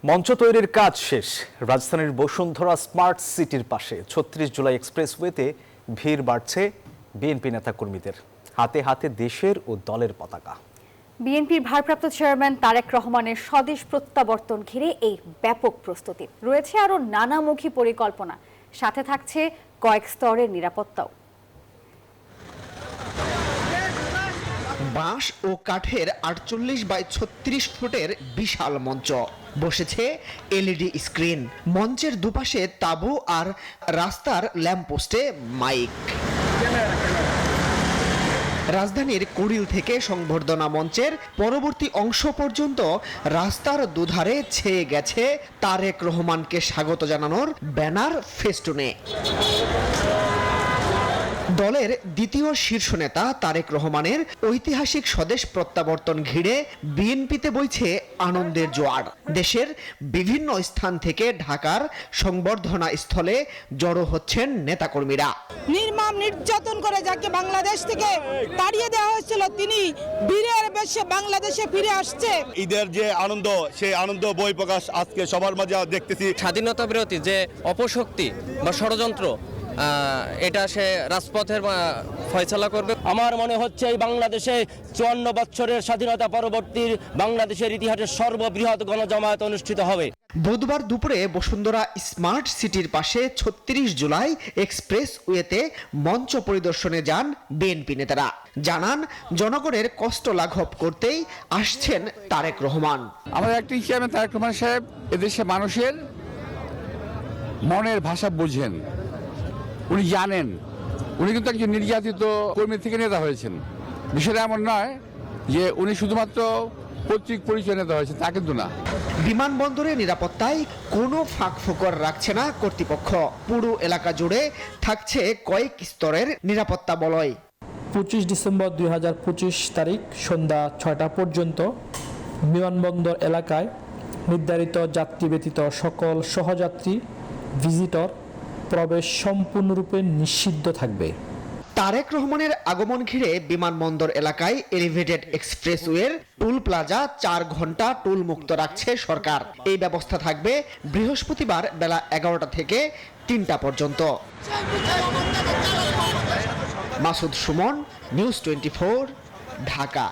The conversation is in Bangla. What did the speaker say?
মঞ্চ তৈরির কাজ শেষ। রাজধানীর বসুন্ধরা স্মার্ট সিটির পাশে ৩৬ জুলাই এক্সপ্রেসওয়েতে ভিড় বাড়ছে বিএনপি নেতাকর্মীদের। হাতে হাতে দেশের ও দলের পতাকা। বিএনপির ভারপ্রাপ্ত চেয়ারম্যান তারেক রহমানের স্বদেশ প্রত্যাবর্তন ঘিরে এই ব্যাপক প্রস্তুতি। রয়েছে আরও নানামুখী পরিকল্পনা, সাথে থাকছে কয়েক স্তরের নিরাপত্তাও। বাঁশ ও কাঠের ৪৮x৩৬ ফুটের বিশাল মঞ্চ, বসেছে এলইডি স্ক্রিন। মঞ্চের দুপাশে তাঁবু আর রাস্তার ল্যাম্পপোস্টে মাইক। রাজধানীর কুড়িল থেকে সংবর্ধনা মঞ্চের পরবর্তী অংশ পর্যন্ত রাস্তার দুধারে ছেয়ে গেছে তারেক রহমানকে স্বাগত জানানোর ব্যানার, ফেস্টুনে। দলের দ্বিতীয় শীর্ষ নেতা তারেক রহমানের ঐতিহাসিক স্বদেশ প্রত্যাবর্তন ঘিরে বিএনপিতে বইছে আনন্দের জোয়ার। দেশের বিভিন্ন স্থান থেকে ঢাকার সংবর্ধনা স্থলে জড়ো হচ্ছেন নেতাকর্মীরা। নির্মম নির্যাতন করে যাকে বাংলাদেশ থেকে তাড়িয়ে দেওয়া হয়েছিল, তিনি বীরের বেশে বাংলাদেশে ফিরে আসছে। ঈদের যে আনন্দ, সেই আনন্দ বহিঃপ্রকাশ আজকে সবার মাঝে দেখতেছি। স্বাধীনতা বিরোধী যে অপশক্তি বা ষড়যন্ত্র, এটা সে রাজপথের ফয়সালা করবে। আমার মনে হচ্ছে এই বাংলাদেশে ৫৪ বছরের স্বাধীনতা পরবর্তী বাংলাদেশের ইতিহাসের সর্ববৃহৎ গণজামায়াত অনুষ্ঠিত হবে। বুধবার দুপুরে বসুন্ধরা স্মার্ট সিটির পাশে ৩৬ জুলাই এক্সপ্রেসওয়েতে মঞ্চ পরিদর্শনে যান বিএনপি নেতারা। জানান, জনগণের কষ্ট লাঘব করতেই আসছেন তারেক রহমান। আমাদের একটি চেয়ারম্যান তারেক রহমান সাহেব এদেশের মানুষের মনের ভাষা বোঝেন, উনি জানেন। উনি কিন্তু একজন নির্যাতিত কর্মী থেকে নেতা হয়েছেন। বিষয়টা এমন নয় যে উনি শুধুমাত্র পৈতৃক পরিচয় নেতা হয়েছেন, তা কিন্তু না। বিমানবন্দরের নিরাপত্তায় কোনো ফাঁক ফোকর রাখছে না কর্তৃপক্ষ। পুরো এলাকা জুড়ে থাকছে কয়েক স্তরের নিরাপত্তা বলয়। ২৫ ডিসেম্বর ২০২৫ তারিখ সন্ধ্যা ৬টা পর্যন্ত বিমানবন্দর এলাকায় নির্ধারিত যাত্রী ব্যতীত সকল সহযাত্রী ভিজিটর প্রবেশ সম্পূর্ণরূপে নিষিদ্ধ থাকবে। তারেক রহমানের আগমন ঘিরে বিমানবন্দর এলাকায় এলিভেটেড এক্সপ্রেসওয়ের টুল প্লাজা ৪ ঘন্টা টুল মুক্ত রাখছে সরকার। এই ব্যবস্থা থাকবে বৃহস্পতিবার বেলা ১১টা থেকে ৩টা পর্যন্ত। মাসুদ সুমন, নিউজ 24, ঢাকা।